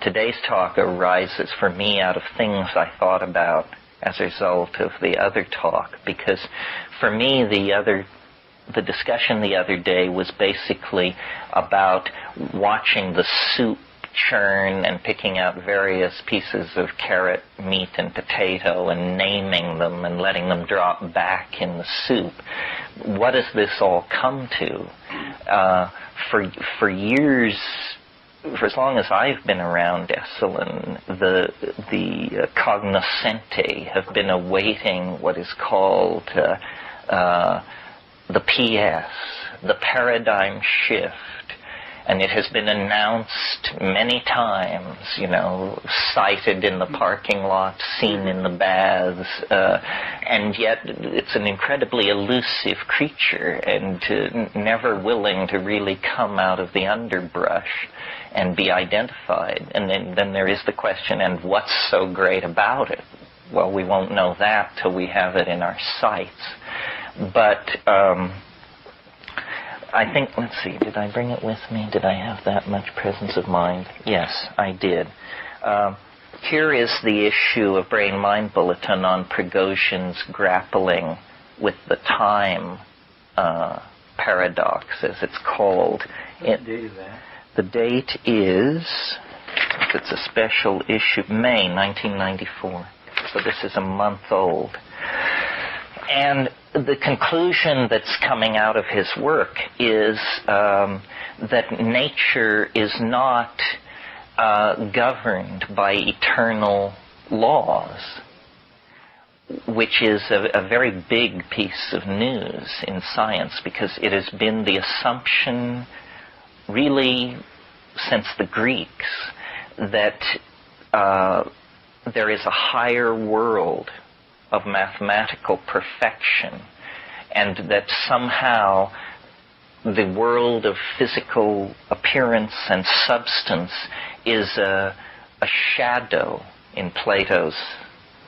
today's talk arises for me out of things I thought about as a result of the other talk, because for me the discussion the other day was basically about watching the soup churn and picking out various pieces of carrot, meat, and potato and naming them and letting them drop back in the soup. What does this all come to? For years, for as long as I've been around Esalen, the cognoscenti have been awaiting what is called the PS, the paradigm shift. And it has been announced many times, cited in the parking lot, seen in the baths, and yet it's an incredibly elusive creature and never willing to really come out of the underbrush and be identified. And then there is the question, and what's so great about it? Well, we won't know that till we have it in our sights. But I think, let's see, did I bring it with me? Did I have that much presence of mind? Yes, I did. Here is the issue of Brain Mind Bulletin on Prigozhin's grappling with the time paradox, as it's called. What date is that? The date is, if it's a special issue, May 1994. So this is a month old. And the conclusion that's coming out of his work is that nature is not governed by eternal laws, which is a very big piece of news in science, because it has been the assumption really since the Greeks that there is a higher world of mathematical perfection, and that somehow the world of physical appearance and substance is a shadow in Plato's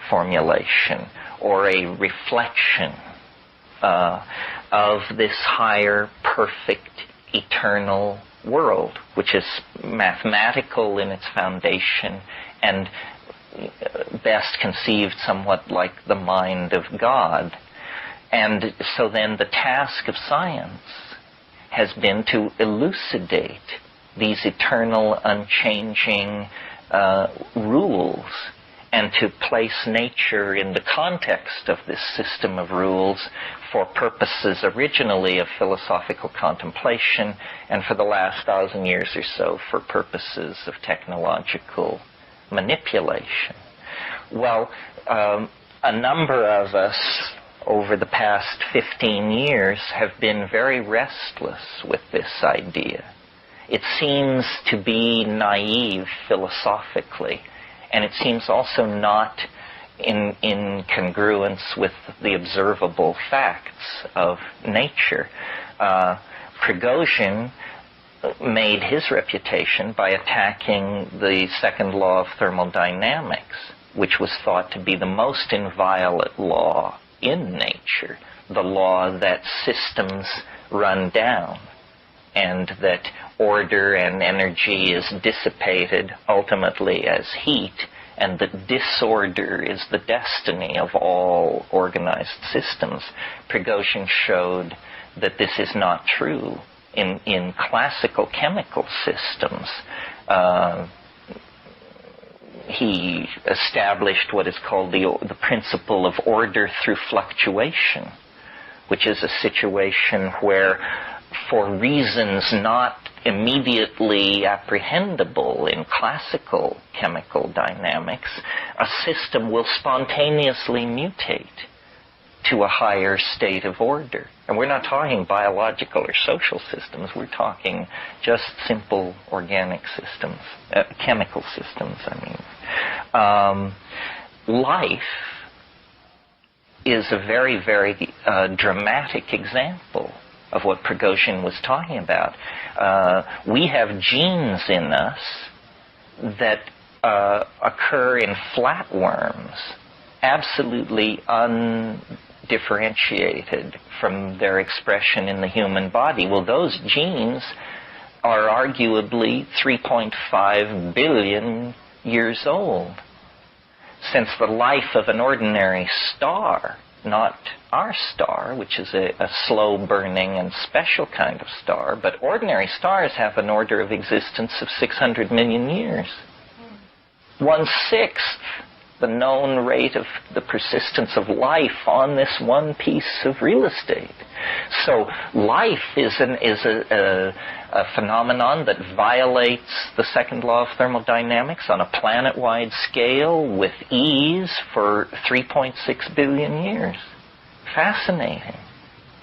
formulation, or a reflection of this higher, perfect, eternal world, which is mathematical in its foundation and best conceived somewhat like the mind of God. And so then the task of science has been to elucidate these eternal, unchanging rules, and to place nature in the context of this system of rules for purposes originally of philosophical contemplation, and for the last 1,000 years or so for purposes of technological manipulation. Well, a number of us over the past 15 years have been very restless with this idea. It seems to be naive philosophically, and it seems also not in congruence with the observable facts of nature. Prigozhin made his reputation by attacking the second law of thermodynamics, which was thought to be the most inviolate law in nature, the law that systems run down, and that order and energy is dissipated ultimately as heat, and that disorder is the destiny of all organized systems. Prigozhin showed that this is not true. In classical chemical systems, he established what is called the principle of order through fluctuation, which is a situation where, for reasons not immediately apprehendable in classical chemical dynamics, a system will spontaneously mutate to a higher state of order. And we're not talking biological or social systems. We're talking just simple organic systems, chemical systems, I mean. Life is a very, very dramatic example of what Prigozhin was talking about. We have genes in us that occur in flatworms, absolutely undifferentiated from their expression in the human body. Well, those genes are arguably 3.5 billion years old. Since the life of an ordinary star, not our star, which is a slow-burning and special kind of star, but ordinary stars have an order of existence of 600 million years. 1/6 the known rate of the persistence of life on this one piece of real estate. So life is a phenomenon that violates the second law of thermodynamics on a planet-wide scale with ease for 3.6 billion years. Fascinating.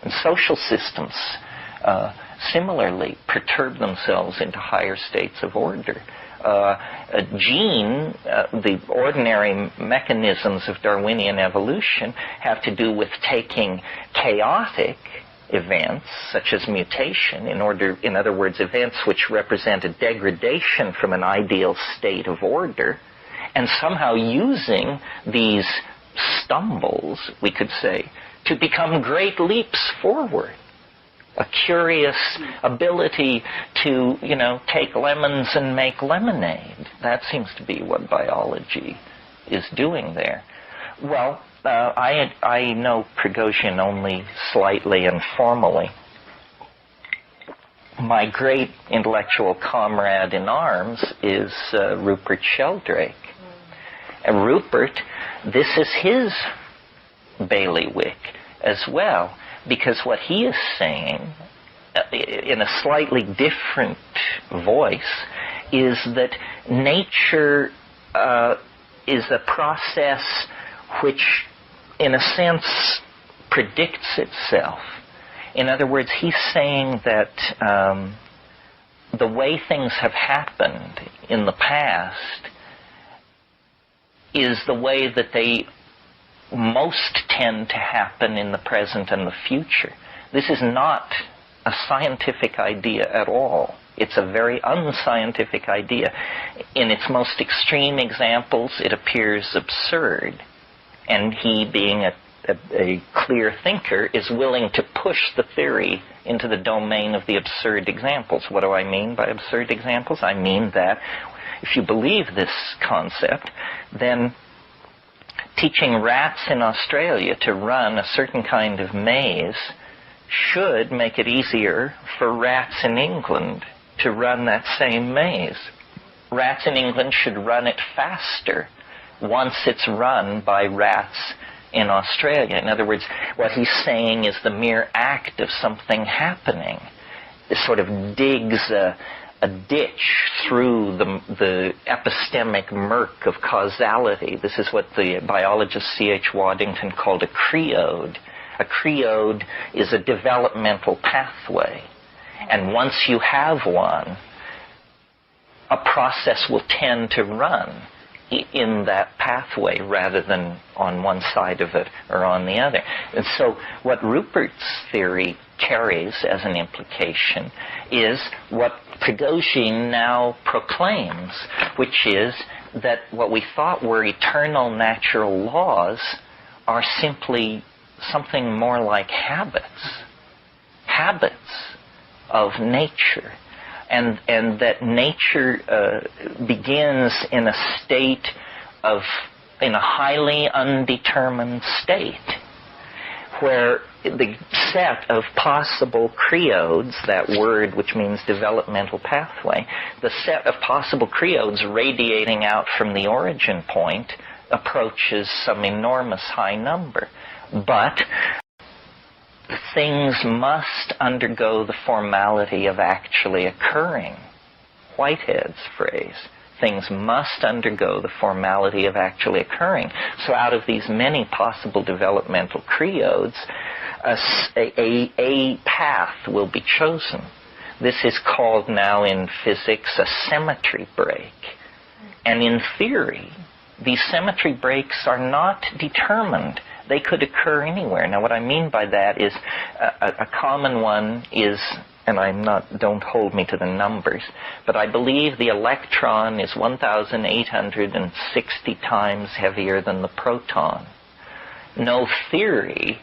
And social systems similarly perturb themselves into higher states of order. A gene, the ordinary mechanisms of Darwinian evolution have to do with taking chaotic events, such as mutation, in other words, events which represent a degradation from an ideal state of order, and somehow using these stumbles, we could say, to become great leaps forward. A curious ability to, take lemons and make lemonade. That seems to be what biology is doing there. Well, I know Prigozhin only slightly and formally. My great intellectual comrade in arms is Rupert Sheldrake. And Rupert, this is his bailiwick as well. Because what he is saying, in a slightly different voice, is that nature is a process which, in a sense, predicts itself. In other words, he's saying that the way things have happened in the past is the way that they most tend to happen in the present and the future. This is not a scientific idea at all. It's a very unscientific idea. In its most extreme examples, it appears absurd. And he, being a clear thinker, is willing to push the theory into the domain of the absurd examples. What do I mean by absurd examples? I mean that if you believe this concept, then teaching rats in Australia to run a certain kind of maze should make it easier for rats in England to run that same maze. Rats in England should run it faster once it's run by rats in Australia. In other words, what he's saying is the mere act of something happening. It sort of digs a ditch through the epistemic murk of causality. This is what the biologist C.H. Waddington called a creode. A creode is a developmental pathway. And once you have one, a process will tend to run in that pathway rather than on one side of it or on the other. And so what Rupert's theory carries as an implication is what Prigozhin now proclaims, which is that what we thought were eternal natural laws are simply something more like habits of nature. And that nature begins in a state in a highly undetermined state, where the set of possible creodes, that word which means developmental pathway, the set of possible creodes radiating out from the origin point approaches some enormous high number. But things must undergo the formality of actually occurring. Whitehead's phrase. Things must undergo the formality of actually occurring. So out of these many possible developmental creodes, a path will be chosen. This is called now in physics a symmetry break. And in theory, these symmetry breaks are not determined. They could occur anywhere. Now, what I mean by that is a common one is, and don't hold me to the numbers, but I believe the electron is 1,860 times heavier than the proton. No theory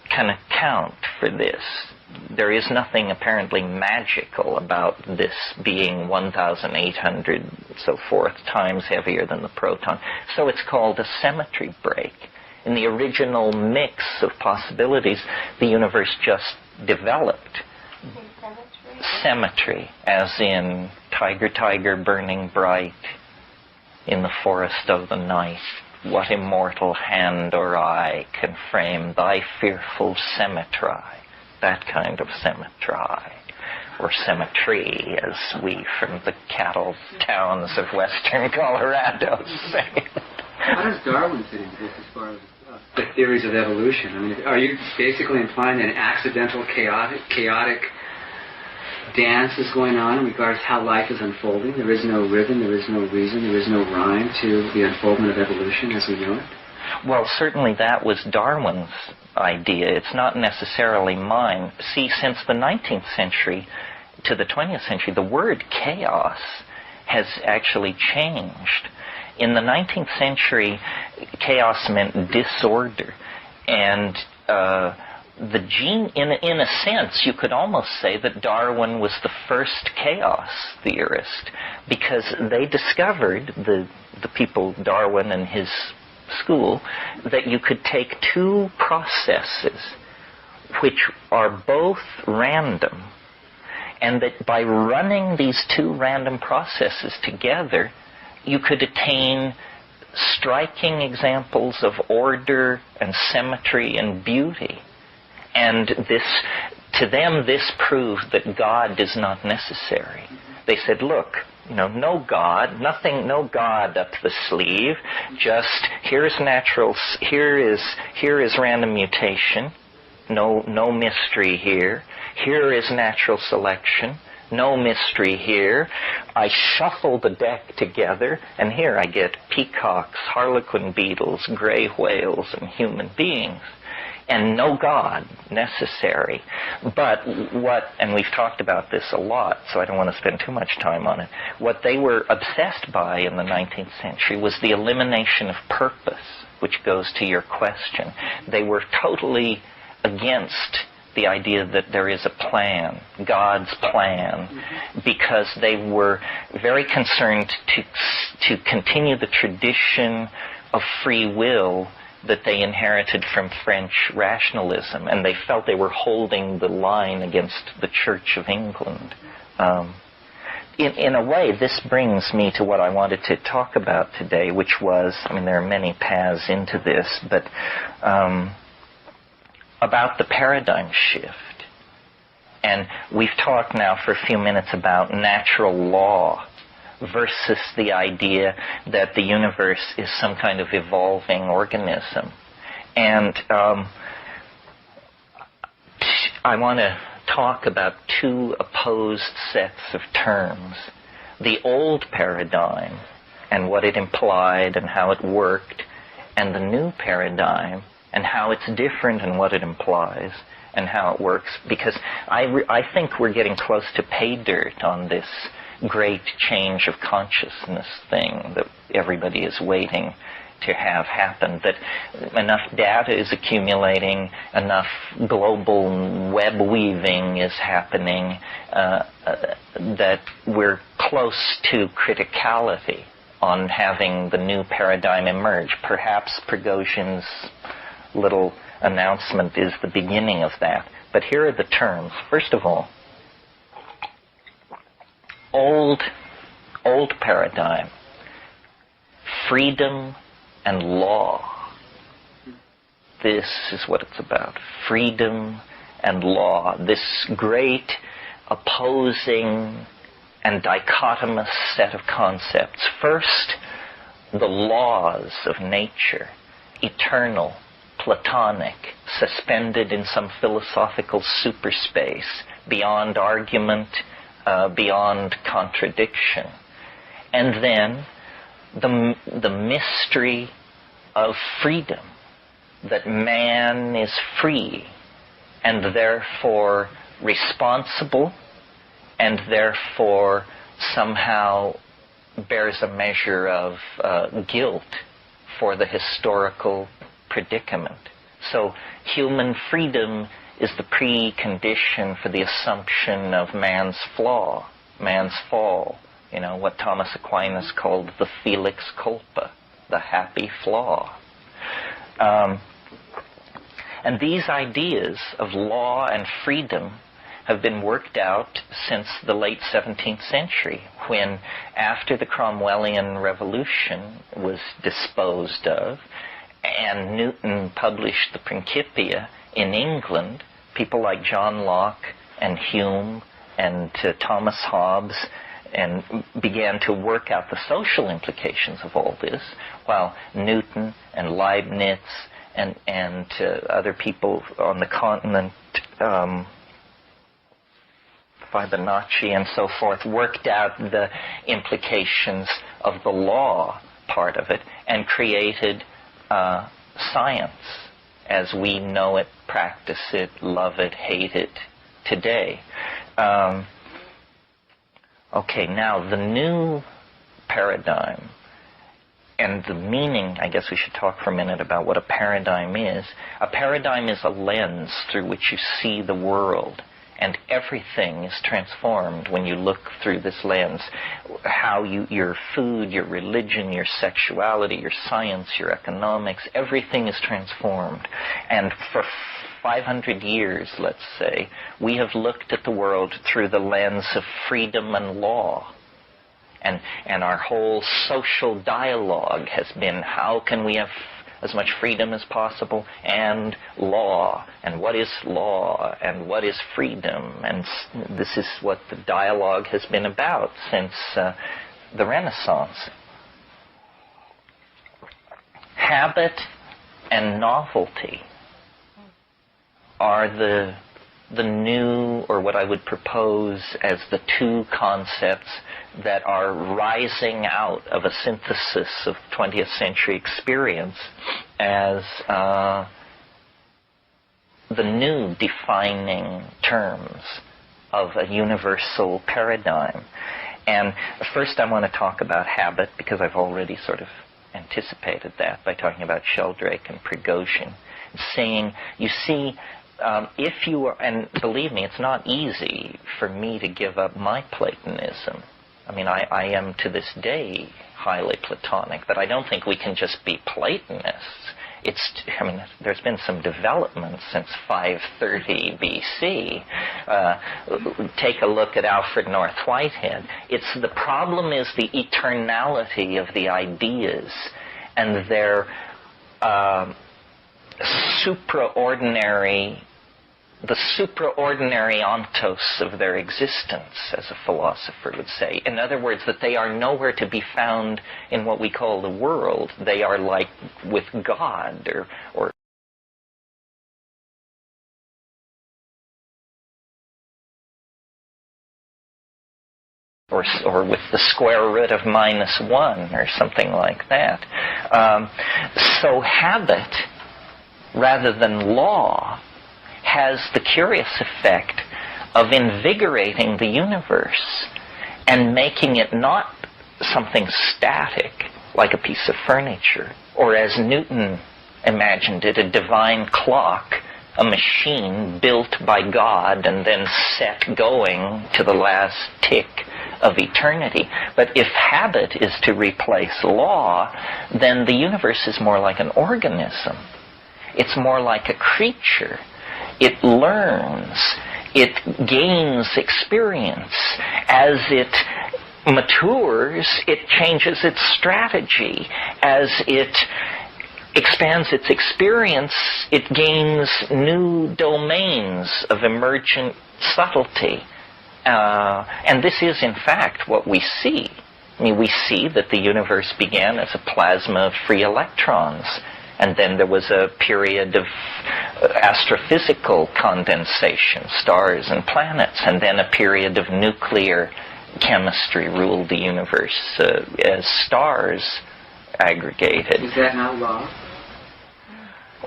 can account for this. there is nothing apparently magical about this being 1,800, so forth, times heavier than the proton. So it's called a symmetry break. In the original mix of possibilities, the universe just developed. Symmetry, as in tiger, tiger, burning bright in the forest of the night. What immortal hand or eye can frame thy fearful symmetry? That kind of symmetry, or symmetry, as we from the cattle towns of western Colorado say. How does Darwin fit into this as far as the theories of evolution? I mean, are you basically implying that an accidental, chaotic dance is going on in regards to how life is unfolding? There is no rhythm, there is no reason, there is no rhyme to the unfoldment of evolution as we know it? Well, certainly that was Darwin's idea. It's not necessarily mine. See, since the 19th century to the 20th century, the word chaos has actually changed. In the 19th century, chaos meant disorder. And the gene, in a sense, you could almost say that Darwin was the first chaos theorist, because they discovered, the people, Darwin and his school, that you could take two processes which are both random, and that by running these two random processes together, you could attain striking examples of order and symmetry and beauty. And this, to them, this proved that God is not necessary. They said, look, no God, nothing, no God up the sleeve. Just here is random mutation. No mystery here. Here is natural selection. No mystery here. I shuffle the deck together, and here I get peacocks, harlequin beetles, gray whales, and human beings. And no God necessary. But and we've talked about this a lot, so I don't want to spend too much time on it. What they were obsessed by in the 19th century was the elimination of purpose, which goes to your question. They were totally against the idea that there is a plan, God's plan, because they were very concerned to continue the tradition of free will that they inherited from French rationalism, and they felt they were holding the line against the Church of England. In a way, this brings me to what I wanted to talk about today, which was, there are many paths into this, but about the paradigm shift. And we've talked now for a few minutes about natural law versus the idea that the universe is some kind of evolving organism. And I want to talk about two opposed sets of terms. The old paradigm and what it implied and how it worked, and the new paradigm and how it's different and what it implies and how it works. Because I think we're getting close to pay dirt on this great change of consciousness thing that everybody is waiting to have happen, that enough data is accumulating, enough global web weaving is happening, that we're close to criticality on having the new paradigm emerge. Perhaps Prigozhin's little announcement is the beginning of that. But here are the terms. First of all, old paradigm, freedom and law. This is what it's about. Freedom and law. This great opposing and dichotomous set of concepts. First, the laws of nature, eternal, Platonic, suspended in some philosophical superspace, beyond argument, beyond contradiction. And then the mystery of freedom, that man is free and therefore responsible and therefore somehow bears a measure of guilt for the historical predicament. So human freedom is the precondition for the assumption of man's flaw, man's fall. You know, what Thomas Aquinas called the felix culpa, the happy flaw. And these ideas of law and freedom have been worked out since the late 17th century, when, after the Cromwellian Revolution was disposed of, and Newton published the Principia in England, people like John Locke and Hume and Thomas Hobbes and began to work out the social implications of all this, while Newton and Leibniz and other people on the continent, Fibonacci and so forth, worked out the implications of the law part of it and created science as we know it, practice it, love it, hate it today. Okay, now the new paradigm and the meaning, I guess we should talk for a minute about what a paradigm is. A paradigm is a lens through which you see the world, and everything is transformed when you look through this lens. How your food, your religion, your sexuality, your science, your economics, everything is transformed. And for 500 years, let's say, we have looked at the world through the lens of freedom and law. And our whole social dialogue has been, how can we have as much freedom as possible, and law, and what is law, and what is freedom, and this is what the dialogue has been about since the Renaissance. Habit and novelty are the new, or what I would propose as the two concepts that are rising out of a synthesis of 20th century experience as the new defining terms of a universal paradigm. And first I want to talk about habit, because I've already sort of anticipated that by talking about Sheldrake and Prigozhin, saying, you see, if you are, and believe me, it's not easy for me to give up my Platonism. I mean, I am to this day highly Platonic, but I don't think we can just be Platonists. There's been some development since 530 BC. Take a look at Alfred North Whitehead. The problem is the eternality of the ideas and their the supraordinary ontos of their existence, as a philosopher would say. In other words, that they are nowhere to be found in what we call the world. They are like with God, or with the square root of -1, or something like that. So habit, rather than law, has the curious effect of invigorating the universe and making it not something static, like a piece of furniture, or as Newton imagined it, a divine clock, a machine built by God and then set going to the last tick of eternity. But if habit is to replace law, then the universe is more like an organism. It's more like a creature. It learns, it gains experience. As it matures, it changes its strategy. As it expands its experience, it gains new domains of emergent subtlety. And this is, in fact, what we see. I mean, we see that the universe began as a plasma of free electrons. And then there was a period of astrophysical condensation, stars and planets, and then a period of nuclear chemistry ruled the universe as stars aggregated. Is that not law?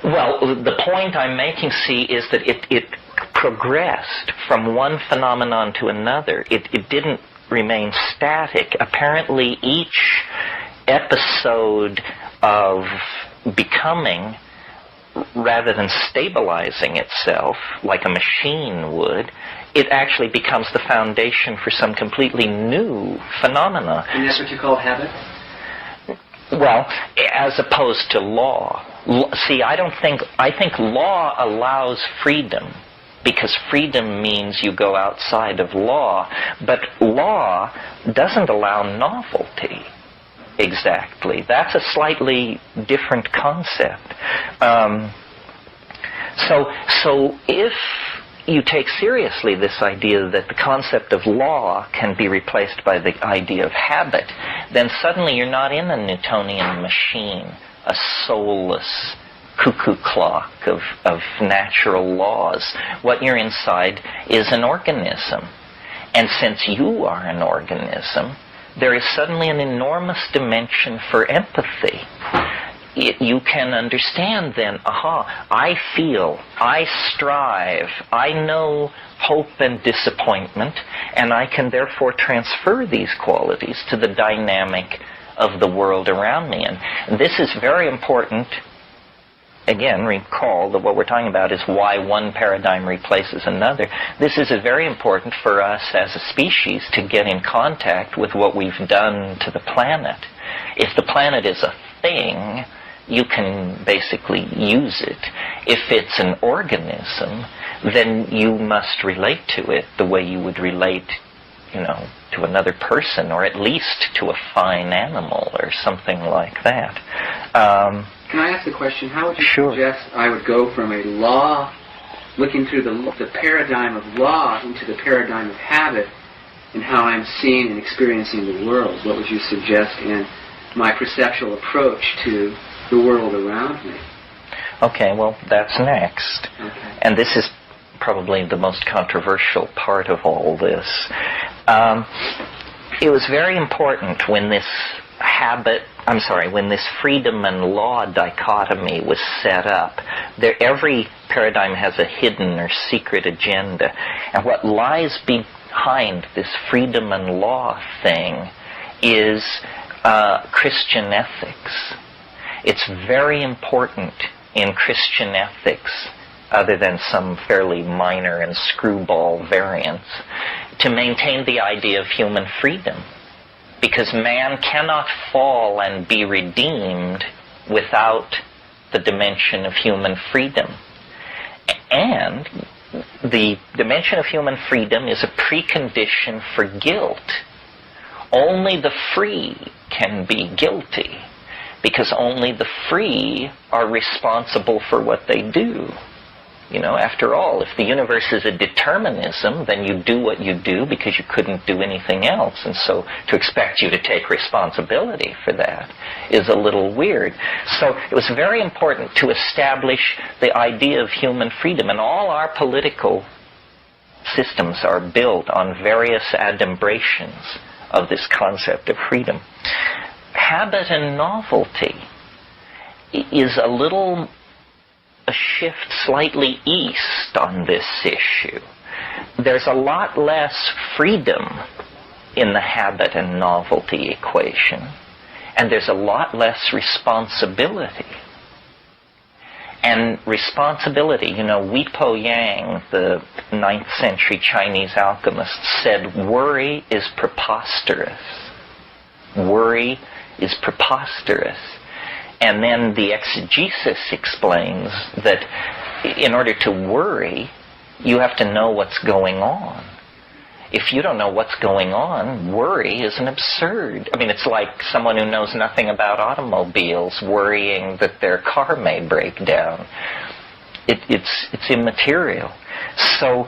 Well, the point I'm making, is that it progressed from one phenomenon to another. It didn't remain static. Apparently, each episode of becoming rather than stabilizing itself like a machine would, it actually becomes the foundation for some completely new phenomena. And that's what you call habit? Well, as opposed to law. See, I think law allows freedom, because freedom means you go outside of law, but law doesn't allow novelty. Exactly. That's a slightly different concept. So if you take seriously this idea that the concept of law can be replaced by the idea of habit, then suddenly you're not in a Newtonian machine, a soulless cuckoo clock of natural laws. What you're inside is an organism. And since you are an organism, there is suddenly an enormous dimension for empathy. You can understand then, I feel, I strive, I know hope and disappointment, and I can therefore transfer these qualities to the dynamic of the world around me. And this is very important. Again, recall that what we're talking about is why one paradigm replaces another. This is very important for us as a species to get in contact with what we've done to the planet. If the planet is a thing, you can basically use it. If it's an organism, then you must relate to it the way you would relate, to another person, or at least to a fine animal or something like that. Can I ask the question, how would you Sure. suggest I would go from a law, looking through the paradigm of law, into the paradigm of habit, and how I'm seeing and experiencing the world? What would you suggest in my perceptual approach to the world around me? Okay, well, that's next. Okay. And this is probably the most controversial part of all this. It was very important when this when this freedom and law dichotomy was set up. Every paradigm has a hidden or secret agenda. And what lies behind this freedom and law thing is Christian ethics. It's very important in Christian ethics, other than some fairly minor and screwball variants, to maintain the idea of human freedom. Because man cannot fall and be redeemed without the dimension of human freedom. And the dimension of human freedom is a precondition for guilt. Only the free can be guilty, because only the free are responsible for what they do. After all, if the universe is a determinism, then you do what you do because you couldn't do anything else. And so to expect you to take responsibility for that is a little weird. So it was very important to establish the idea of human freedom. And all our political systems are built on various adumbrations of this concept of freedom. Habit and novelty is a shift slightly east on this issue. There's a lot less freedom in the habit and novelty equation, and there's a lot less responsibility. And responsibility, Hui Po Yang, the 9th century Chinese alchemist, said worry is preposterous. Worry is preposterous. And then the exegesis explains that in order to worry, you have to know what's going on. If you don't know what's going on, worry is an absurd. It's like someone who knows nothing about automobiles worrying that their car may break down. It's immaterial. So,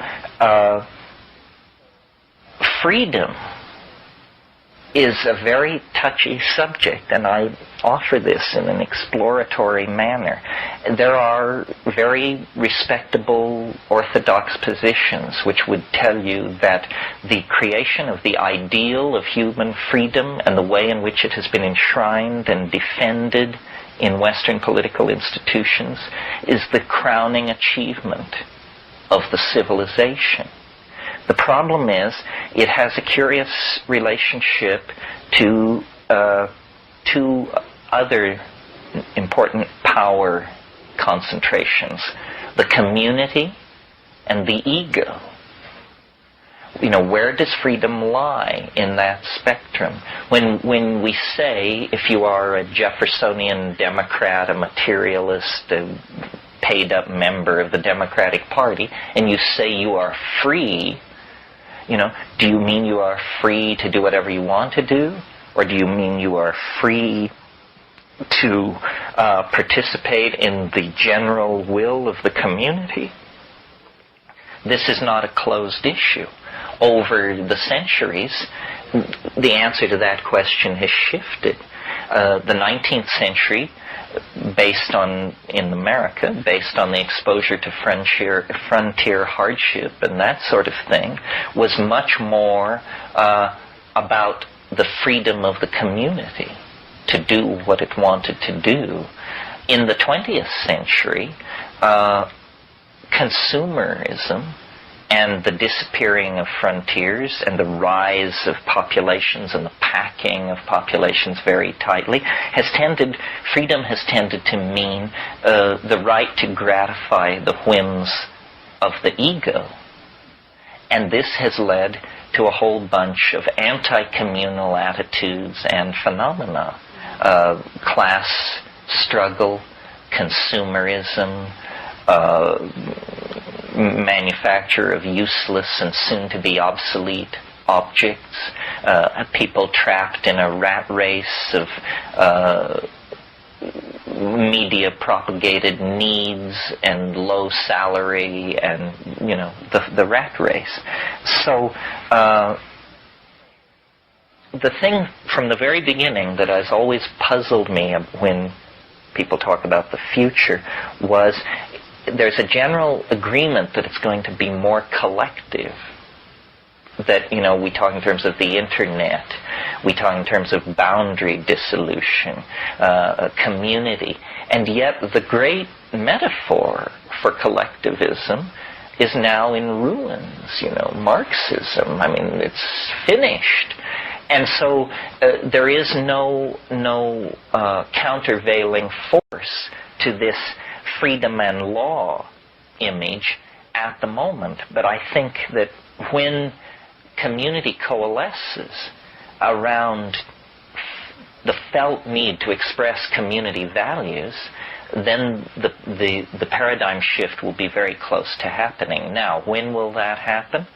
freedom is a very touchy subject, and I offer this in an exploratory manner. There are very respectable orthodox positions which would tell you that the creation of the ideal of human freedom and the way in which it has been enshrined and defended in Western political institutions is the crowning achievement of the civilization. The problem is, it has a curious relationship to two other important power concentrations, the community and the ego. Where does freedom lie in that spectrum? When we say, if you are a Jeffersonian Democrat, a materialist, a paid-up member of the Democratic Party, and you say you are free, do you mean you are free to do whatever you want to do? Or do you mean you are free to participate in the general will of the community? This is not a closed issue. Over the centuries, the answer to that question has shifted. The 19th century, in America, based on the exposure to frontier hardship and that sort of thing, was much more about the freedom of the community to do what it wanted to do. In the 20th century, consumerism and the disappearing of frontiers and the rise of populations and the packing of populations very tightly freedom has tended to mean the right to gratify the whims of the ego. And this has led to a whole bunch of anti-communal attitudes and phenomena. Class struggle, consumerism, manufacture of useless and soon-to-be obsolete objects, people trapped in a rat race of media-propagated needs and low salary and, the rat race. So the thing from the very beginning that has always puzzled me when people talk about the future was there's a general agreement that it's going to be more collective. That, we talk in terms of the internet, we talk in terms of boundary dissolution, community, and yet the great metaphor for collectivism is now in ruins, Marxism. I mean, it's finished. And so there is no countervailing force to this freedom and law image at the moment. But I think that when community coalesces around the felt need to express community values, then the paradigm shift will be very close to happening. Now, when will that happen?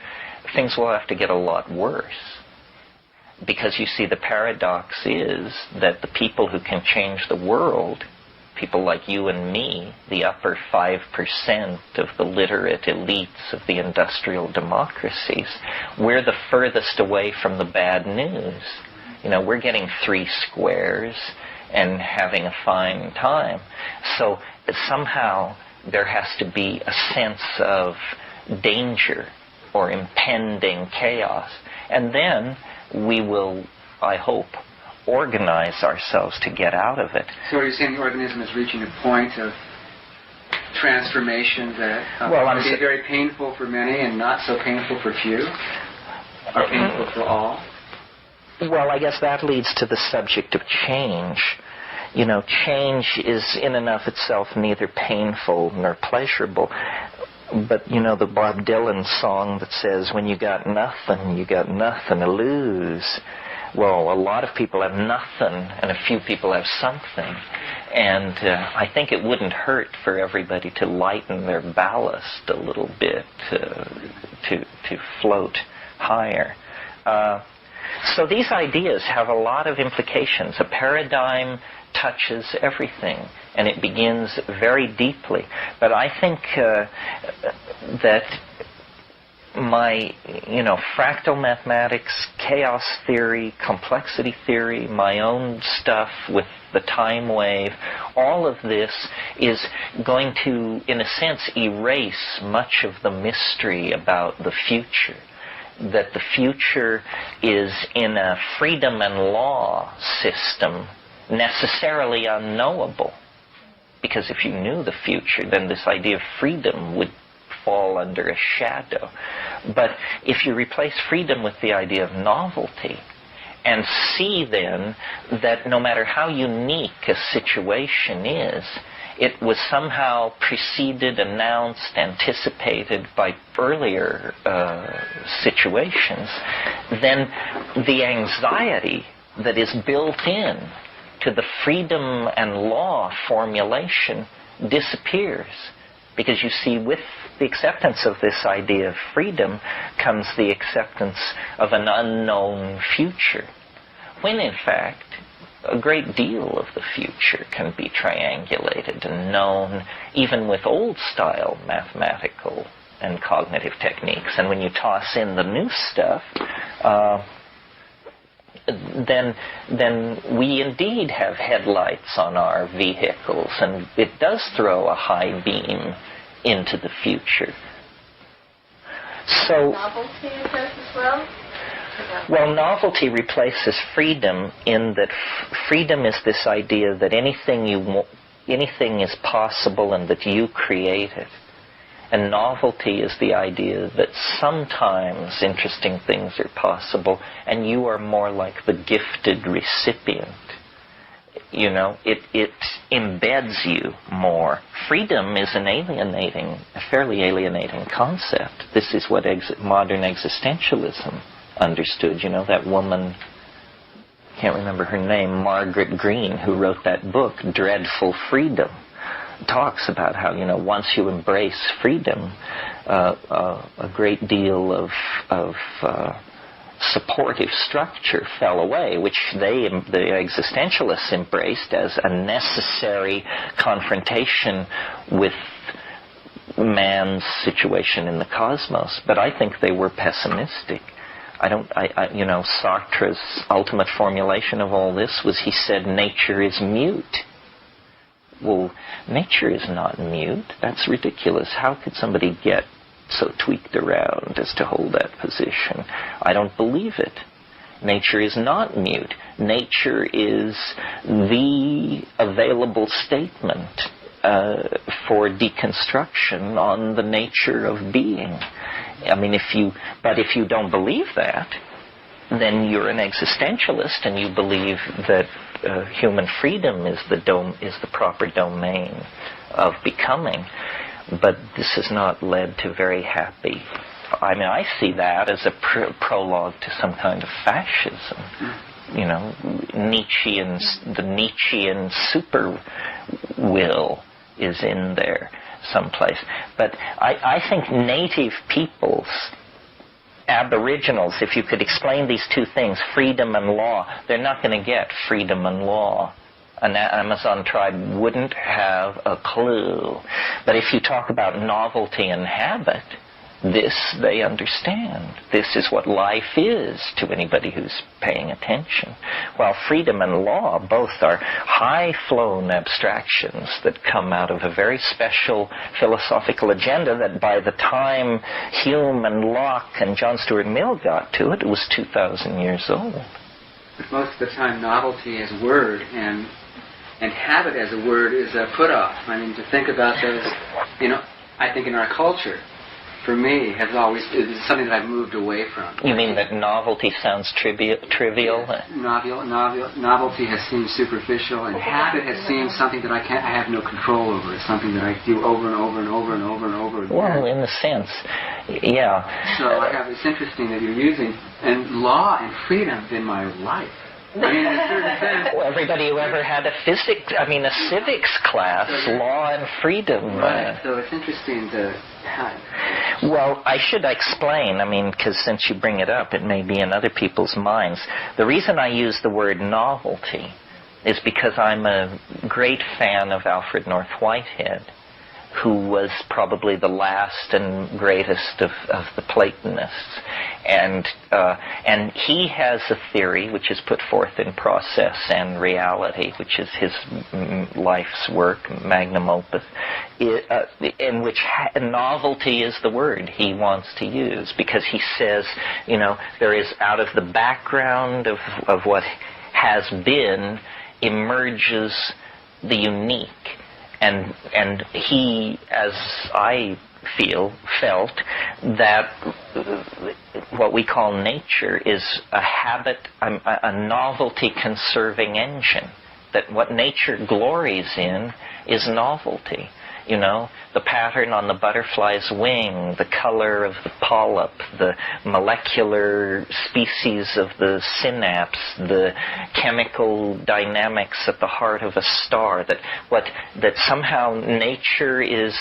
Things will have to get a lot worse. Because you see, the paradox is that the people who can change the world, people like you and me, the upper 5% of the literate elites of the industrial democracies, we're the furthest away from the bad news. We're getting 3 squares and having a fine time. So somehow there has to be a sense of danger or impending chaos. And then we will, I hope, organize ourselves to get out of it. So are you saying the organism is reaching a point of transformation that will be very painful for many and not so painful for few? Or painful for all? Well, I guess that leads to the subject of change. Change is in and of itself neither painful nor pleasurable. But, the Bob Dylan song that says, when you got nothing to lose. Well, a lot of people have nothing, and a few people have something. And I think it wouldn't hurt for everybody to lighten their ballast a little bit to float higher. So these ideas have a lot of implications. A paradigm touches everything, and it begins very deeply. But I think that my, fractal mathematics, chaos theory, complexity theory, my own stuff with the time wave, all of this is going to, in a sense, erase much of the mystery about the future. That the future is in a freedom and law system necessarily unknowable. Because if you knew the future, then this idea of freedom would fall under a shadow. But if you replace freedom with the idea of novelty, and see then that no matter how unique a situation is, it was somehow preceded, announced, anticipated by earlier situations, then the anxiety that is built in to the freedom and law formulation disappears. Because you see, with the acceptance of this idea of freedom comes the acceptance of an unknown future, when in fact a great deal of the future can be triangulated and known even with old-style mathematical and cognitive techniques. And when you toss in the new stuff, then we indeed have headlights on our vehicles, and it does throw a high beam into the future. So, novelty does as well? Well, novelty replaces freedom in that freedom is this idea that anything is possible and that you create it. And novelty is the idea that sometimes interesting things are possible and you are more like the gifted recipient. You know, it embeds you more. Freedom is a fairly alienating concept. This is what modern existentialism understood. You know, that woman, can't remember her name, Margaret Greene, who wrote that book, Dreadful Freedom, talks about how, you know, once you embrace freedom, a great deal of supportive structure fell away, which the existentialists embraced as a necessary confrontation with man's situation in the cosmos. But I think they were pessimistic. Sartre's ultimate formulation of all this was, he said, nature is mute. Well, nature is not mute. That's ridiculous. How could somebody get so tweaked around as to hold that position? I don't believe it. Nature is not mute. Nature is the available statement for deconstruction on the nature of being. I mean, if you don't believe that, then you're an existentialist and you believe that human freedom is the proper domain of becoming. But this has not led to very happy. I mean, I see that as a prologue to some kind of fascism. You know, the Nietzschean super will is in there someplace. But I think native peoples, aboriginals, if you could explain these two things, freedom and law, they're not going to get freedom and law. An Amazon tribe wouldn't have a clue. But if you talk about novelty and habit, this they understand. This is what life is to anybody who's paying attention. While freedom and law both are high-flown abstractions that come out of a very special philosophical agenda that by the time Hume and Locke and John Stuart Mill got to it, it was 2,000 years old. But most of the time, novelty as a word and habit as a word is a put-off. I mean, to think about those, I think in our culture, for me, is something that I've moved away from. You mean that novelty sounds trivial? Novelty has seemed superficial, and habit has seemed something that I have no control over. It's something that I do over and over and over and over and over again. Well, in a sense, yeah. So it's interesting that you're using law and freedom in my life. I mean, in a certain sense. Well, everybody who ever had a civics class, law and freedom. Right. So it's interesting to. Well, I should explain, because since you bring it up, it may be in other people's minds. The reason I use the word novelty is because I'm a great fan of Alfred North Whitehead, who was probably the last and greatest of the Platonists. And he has a theory which is put forth in Process and Reality, which is his life's work, magnum opus, in which novelty is the word he wants to use, because he says, there is out of the background of what has been emerges the unique. And he, as I felt that what we call nature is a habit, a novelty-conserving engine. that what nature glories in is novelty. You know, the pattern on the butterfly's wing, the color of the polyp, the molecular species of the synapse, the chemical dynamics at the heart of a star, that somehow nature is...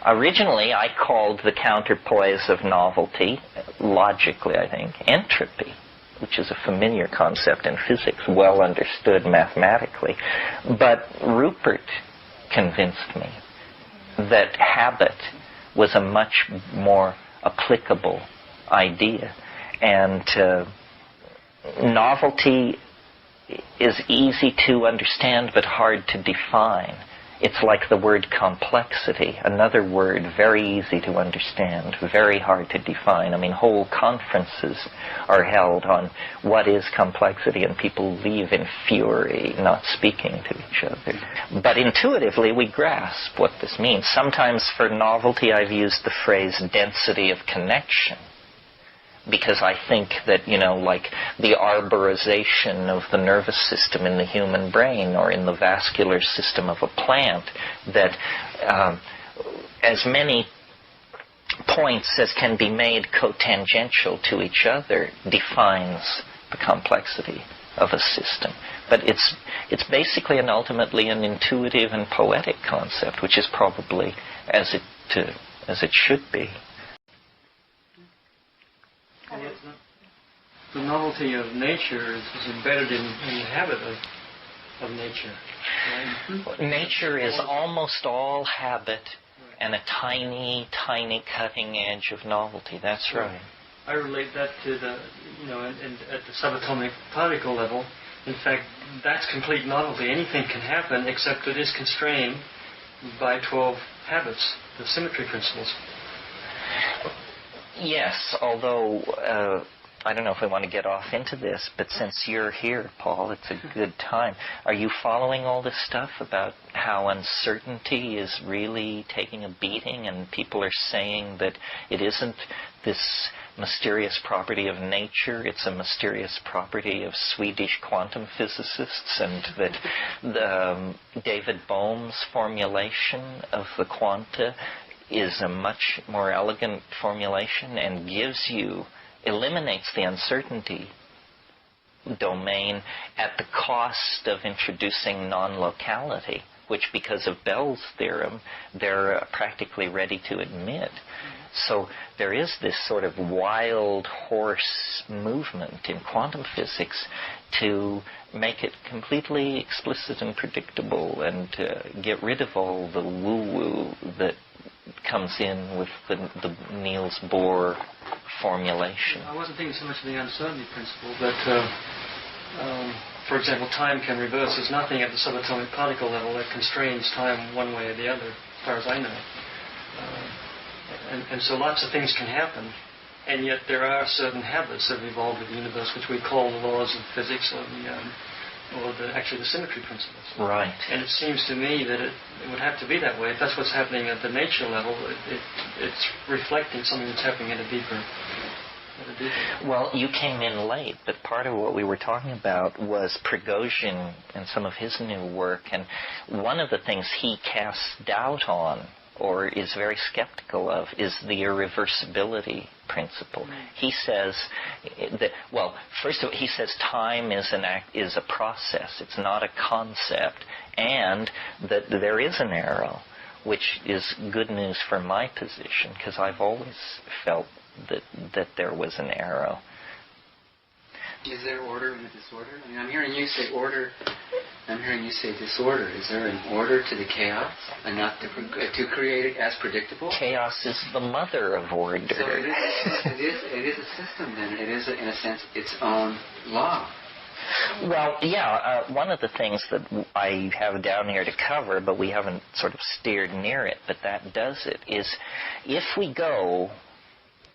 Originally, I called the counterpoise of novelty, logically, I think, entropy, which is a familiar concept in physics, well understood mathematically. But Rupert convinced me that habit was a much more applicable idea. And novelty is easy to understand but hard to define. It's like the word complexity, another word very easy to understand, very hard to define. I mean, whole conferences are held on what is complexity, and people leave in fury, not speaking to each other. But intuitively, we grasp what this means. Sometimes for novelty, I've used the phrase density of connection, because I think that, like the arborization of the nervous system in the human brain or in the vascular system of a plant, that as many points as can be made cotangential to each other defines the complexity of a system. But it's basically and ultimately an intuitive and poetic concept, which is probably as it should be. The novelty of nature is embedded in the habit of nature. Right? Nature is almost all habit and a tiny, tiny cutting edge of novelty. That's right. I relate that to the, and at the subatomic particle level. In fact, that's complete novelty. Anything can happen, except it is constrained by 12 habits, the symmetry principles. Yes, although I don't know if we want to get off into this, but since you're here, Paul, it's a good time. Are you following all this stuff about how uncertainty is really taking a beating, and people are saying that it isn't this mysterious property of nature, it's a mysterious property of Swedish quantum physicists, and that David Bohm's formulation of the quanta is a much more elegant formulation and eliminates the uncertainty domain at the cost of introducing non-locality, which, because of Bell's theorem, they're practically ready to admit. So there is this sort of wild horse movement in quantum physics to make it completely explicit and predictable, and get rid of all the woo-woo that comes in with the Niels Bohr formulation. I wasn't thinking so much of the uncertainty principle, but for example, time can reverse. There's nothing at the subatomic particle level that constrains time one way or the other, as far as I know. And so lots of things can happen, and yet there are certain habits that have evolved with the universe, which we call the laws of physics, or actually the symmetry principles. Right. And it seems to me that it would have to be that way. If that's what's happening at the nature level, it's reflecting something that's happening at a deeper. Well, you came in late, but part of what we were talking about was Prigozhin and some of his new work, and one of the things he casts doubt on, or is very skeptical of, is the irreversibility principle. He says that, well, first of all, he says time is a process. It's not a concept, and that there is an arrow, which is good news for my position, because I've always felt that there was an arrow. Is there order in the disorder? I mean, I'm hearing you say order. I'm hearing you say disorder. Is there an order to the chaos enough to create it as predictable? Chaos is the mother of order. So it is a system then. It is, in a sense, its own law. Well, yeah, one of the things that I have down here to cover, but we haven't sort of steered near it, but that does it, is if we go...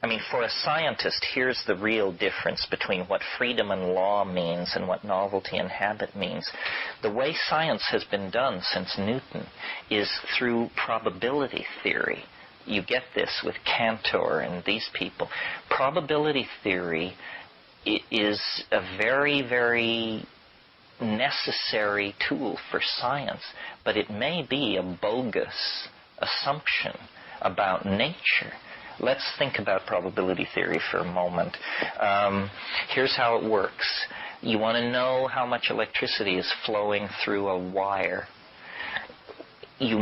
I mean, for a scientist, here's the real difference between what freedom and law means and what novelty and habit means. The way science has been done since Newton is through probability theory. You get this with Cantor and these people. Probability theory is a very, very necessary tool for science, but it may be a bogus assumption about nature. Let's think about probability theory for a moment. Here's how it works. You want to know how much electricity is flowing through a wire. You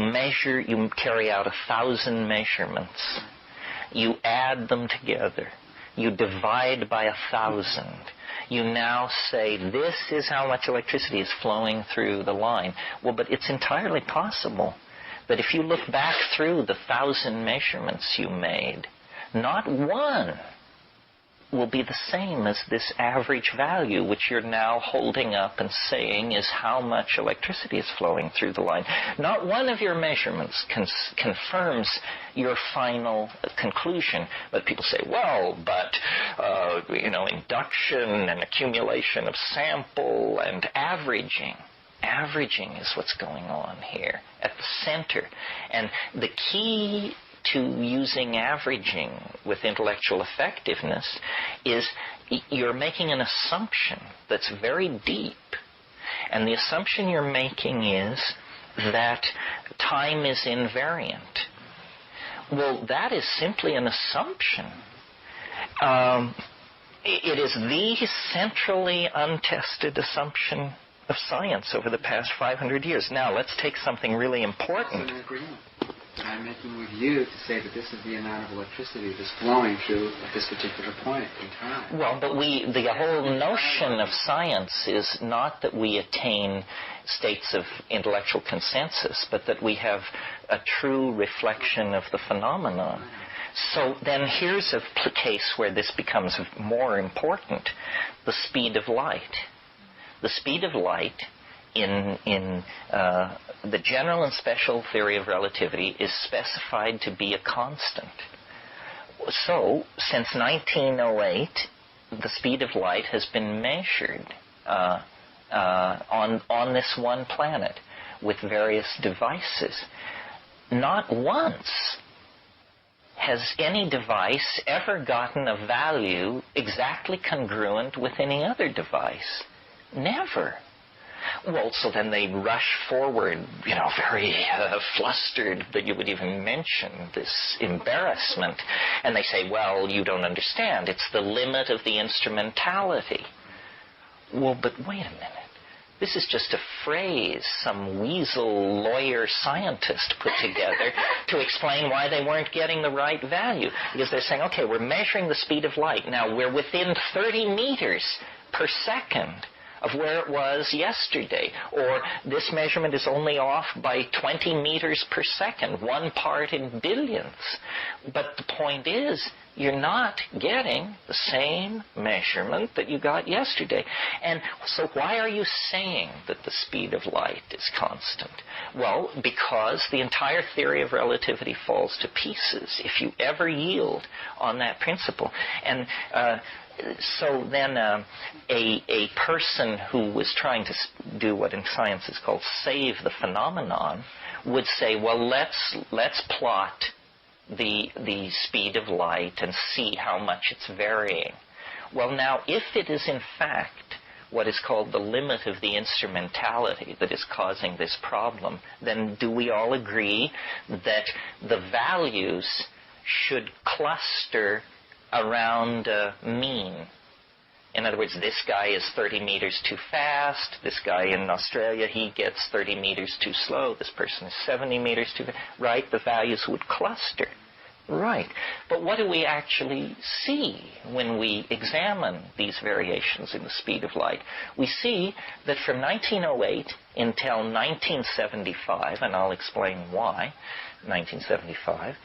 carry out 1,000 measurements. You add them together. You divide by 1,000. You now say, this is how much electricity is flowing through the line. Well, but it's entirely possible that if you look back through the 1,000 measurements you made, not one will be the same as this average value, which you're now holding up and saying is how much electricity is flowing through the line. Not one of your measurements confirms your final conclusion. But people say, well, but, induction and accumulation of sample and averaging. Averaging is what's going on here at the center. And the key to using averaging with intellectual effectiveness is you're making an assumption that's very deep. And the assumption you're making is that time is invariant. Well, that is simply an assumption. It is the centrally untested assumption of science over the past 500 years. Now, let's take something really important. It's an agreement that I'm making with you to say that this is the amount of electricity that's flowing through at this particular point in time. Well, but the whole notion of science is not that we attain states of intellectual consensus, but that we have a true reflection of the phenomenon. So then here's a case where this becomes more important: the speed of light. The speed of light in the general and special theory of relativity is specified to be a constant. So, since 1908, the speed of light has been measured on this one planet with various devices. Not once has any device ever gotten a value exactly congruent with any other device. Never. Well, so then they rush forward, very flustered that you would even mention this embarrassment. And they say, well, you don't understand. It's the limit of the instrumentality. Well, but wait a minute. This is just a phrase some weasel lawyer scientist put together to explain why they weren't getting the right value. Because they're saying, okay, we're measuring the speed of light. Now, we're within 30 meters per second of where it was yesterday. Or this measurement is only off by 20 meters per second, 1 part in billions. But the point is, you're not getting the same measurement that you got yesterday. And so why are you saying that the speed of light is constant? Well, because the entire theory of relativity falls to pieces if you ever yield on that principle. And so then a person who was trying to do what in science is called save the phenomenon would say, well, let's plot the speed of light and see how much it's varying. Well, now, if it is in fact what is called the limit of the instrumentality that is causing this problem, then do we all agree that the values should cluster around a mean? In other words, this guy is 30 meters too fast. This guy in Australia, he gets 30 meters too slow. This person is 70 meters too fast. Right? The values would cluster. Right. But what do we actually see when we examine these variations in the speed of light? We see that from 1908 until 1975, and I'll explain why, 1975,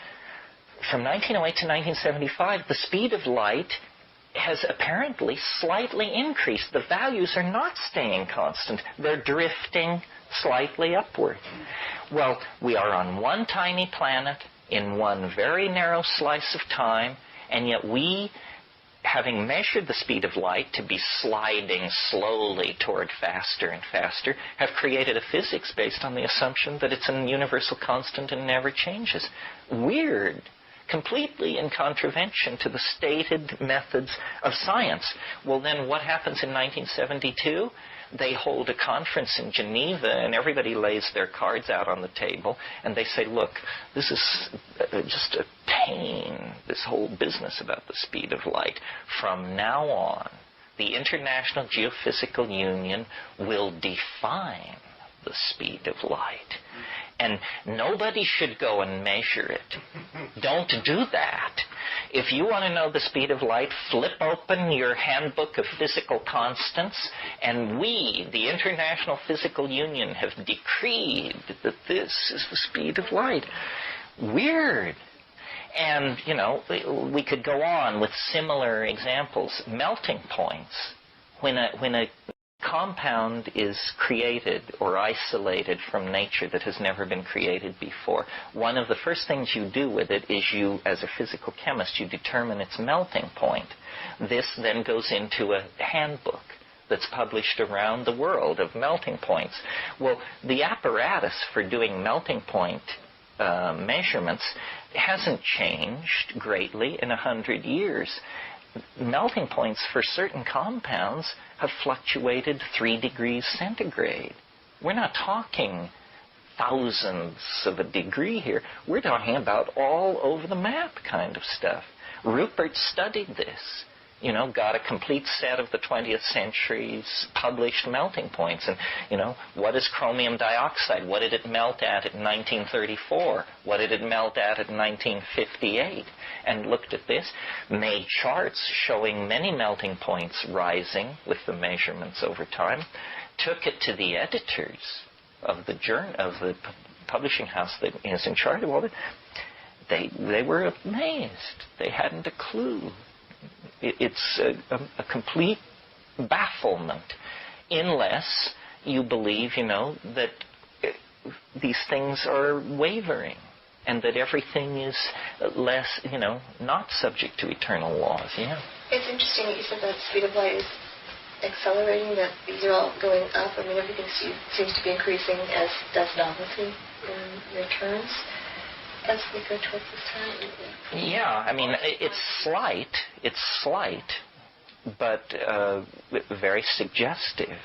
from 1908 to 1975, the speed of light has apparently slightly increased. The values are not staying constant. They're drifting slightly upward. Well, we are on one tiny planet in one very narrow slice of time, and yet we, having measured the speed of light to be sliding slowly toward faster and faster, have created a physics based on the assumption that it's a universal constant and never changes. Weird. Completely in contravention to the stated methods of science. Well, then what happens in 1972? they hold a conference in Geneva and everybody lays their cards out on the table and they say, look, this is just a pain, this whole business about the speed of light. From now on, the International Geophysical Union will define the speed of light. And nobody should go and measure it. Don't do that. If you want to know the speed of light, flip open your handbook of physical constants, and we, the International Physical Union, have decreed that this is the speed of light. Weird. And, we could go on with similar examples. Melting points. When a compound is created or isolated from nature that has never been created before, one of the first things you do with it is you, as a physical chemist, you determine its melting point. This then goes into a handbook that's published around the world of melting points. Well, the apparatus for doing melting point measurements hasn't changed greatly in 100 years. Melting points for certain compounds have fluctuated 3 degrees centigrade. We're not talking thousandths of a degree here. We're talking about all over the map kind of stuff. Rupert studied this. Got a complete set of the 20th century's published melting points. And, what is chromium dioxide? What did it melt at in 1934? What did it melt at in 1958? And looked at this, made charts showing many melting points rising with the measurements over time, took it to the editors of the publishing house that is in charge of all that. They were amazed. They hadn't a clue. It's a complete bafflement, unless you believe, that these things are wavering and that everything is less, not subject to eternal laws. Yeah. It's interesting that you said that the speed of light is accelerating, that these are all going up. I mean, everything seems to be increasing, as does novelty in your terms. As we go towards this time? Yeah, I mean, it's slight, but very suggestive.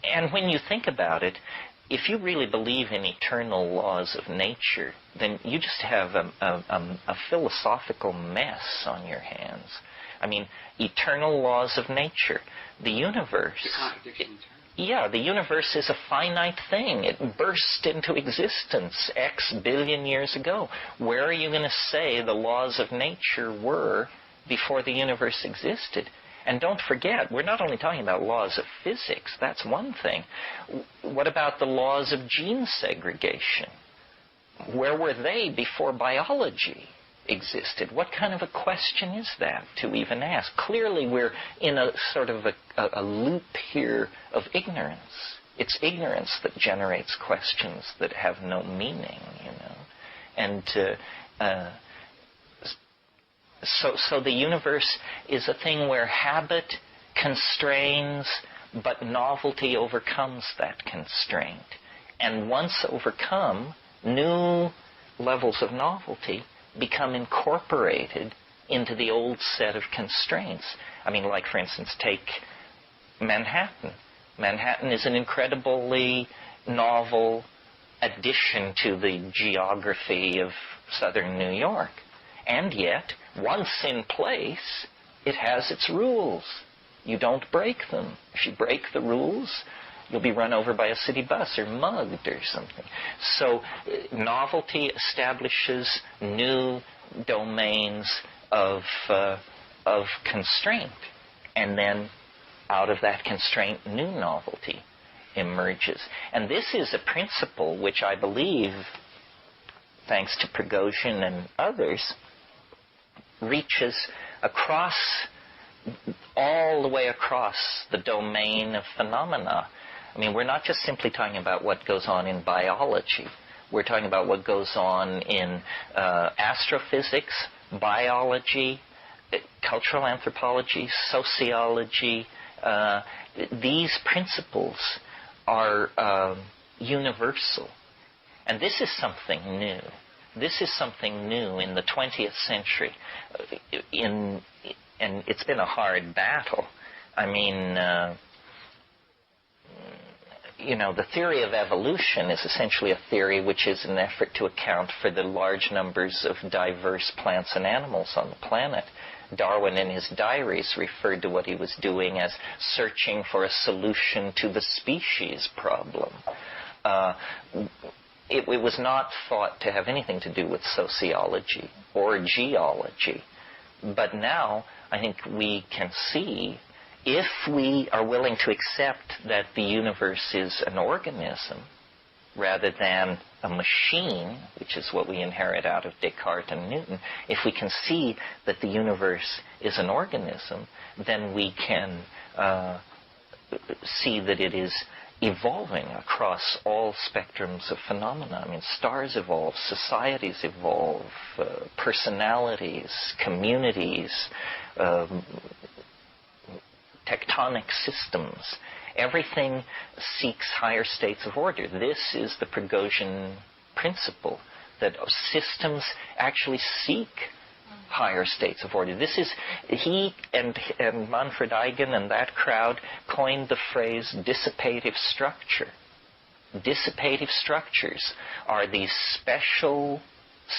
And when you think about it, if you really believe in eternal laws of nature, then you just have a philosophical mess on your hands. I mean, eternal laws of nature. The universe... The contradiction in terms. Yeah, the universe is a finite thing. It burst into existence X billion years ago. Where are you going to say the laws of nature were before the universe existed? And don't forget, we're not only talking about laws of physics. That's one thing. What about the laws of gene segregation? Where were they before biology existed? What kind of a question is that to even ask? Clearly we're in a sort of a loop here of ignorance. It's ignorance that generates questions that have no meaning, And so the universe is a thing where habit constrains, but novelty overcomes that constraint. And once overcome, new levels of novelty become incorporated into the old set of constraints. I mean, like, for instance, take Manhattan. Manhattan is an incredibly novel addition to the geography of southern New York. And yet, once in place, it has its rules. You don't break them. If you break the rules, you'll be run over by a city bus or mugged or something. So novelty establishes new domains of constraint. And then out of that constraint, new novelty emerges. And this is a principle which I believe, thanks to Prigozhin and others, reaches all the way across the domain of phenomena. I mean, we're not just simply talking about what goes on in biology. We're talking about what goes on in astrophysics, biology, cultural anthropology, sociology. These principles are universal. And this is something new. This is something new in the 20th century. And it's been a hard battle. I mean, the theory of evolution is essentially a theory which is an effort to account for the large numbers of diverse plants and animals on the planet. Darwin, in his diaries, referred to what he was doing as searching for a solution to the species problem. It was not thought to have anything to do with sociology or geology. But now, I think we can see, if we are willing to accept that the universe is an organism rather than a machine, which is what we inherit out of Descartes and Newton, if we can see that the universe is an organism, then we can see that it is evolving across all spectrums of phenomena. I mean, stars evolve, societies evolve, personalities, communities, tectonic systems. Everything seeks higher states of order. This is the Prigogine principle, that systems actually seek higher states of order. This is, he and Manfred Eigen and that crowd coined the phrase dissipative structure. Dissipative structures are these special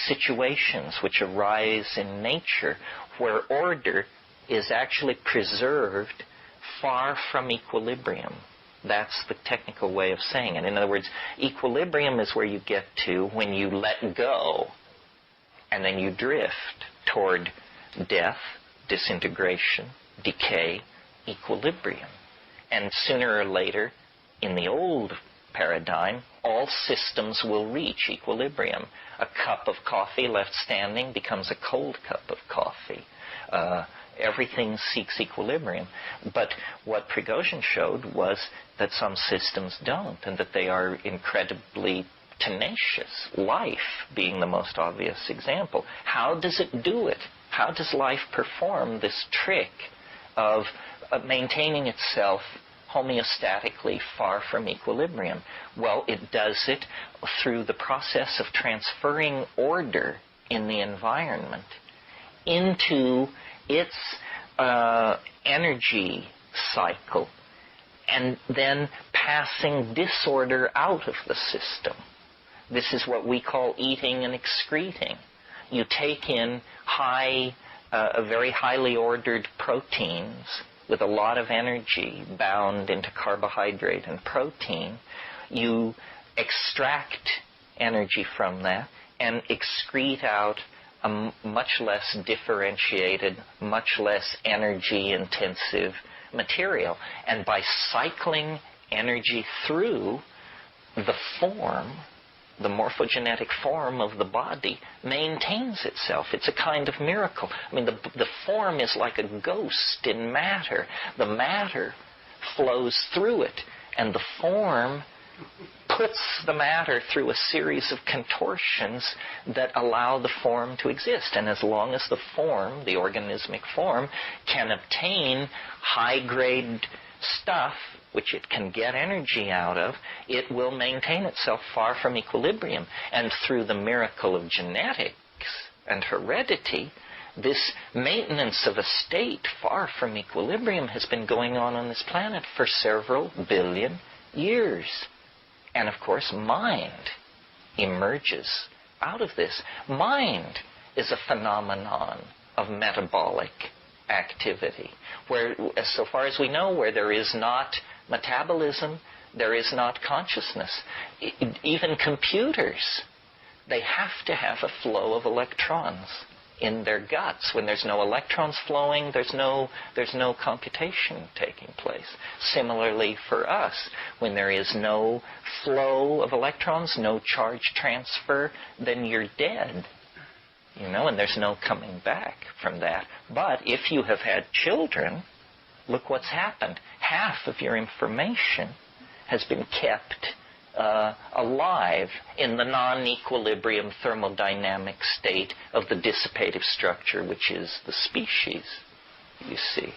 situations which arise in nature where order is actually preserved far from equilibrium. That's the technical way of saying it. In other words, equilibrium is where you get to when you let go and then you drift toward death, disintegration, decay, equilibrium. And sooner or later, in the old paradigm, all systems will reach equilibrium. A cup of coffee left standing becomes a cold cup of coffee. Everything seeks equilibrium. But what Prigogine showed was that some systems don't, and that they are incredibly tenacious. Life being the most obvious example. How does it do it? How does life perform this trick of maintaining itself homeostatically far from equilibrium? Well, it does it through the process of transferring order in the environment into its energy cycle and then passing disorder out of the system. This is what we call eating and excreting. You take in very highly ordered proteins with a lot of energy bound into carbohydrate and protein. You extract energy from that and excrete out a much less differentiated, much less energy-intensive material. And by cycling energy through the form, the morphogenetic form of the body maintains itself. It's a kind of miracle. I mean, the form is like a ghost in matter. The matter flows through it, and the form puts the matter through a series of contortions that allow the form to exist. And as long as the form, the organismic form, can obtain high-grade stuff which it can get energy out of, it will maintain itself far from equilibrium. And through the miracle of genetics and heredity, this maintenance of a state far from equilibrium has been going on this planet for several billion years. And of course, mind emerges out of this. Mind is a phenomenon of metabolic activity, where, so far as we know, where there is not metabolism, there is not consciousness. Even computers, they have to have a flow of electrons in their guts. When there's no electrons flowing, there's no computation taking place. Similarly for us, when there is no flow of electrons, no charge transfer, then you're dead. And there's no coming back from that. But if you have had children, look what's happened. Half of your information has been kept alive in the non-equilibrium thermodynamic state of the dissipative structure, which is the species, you see.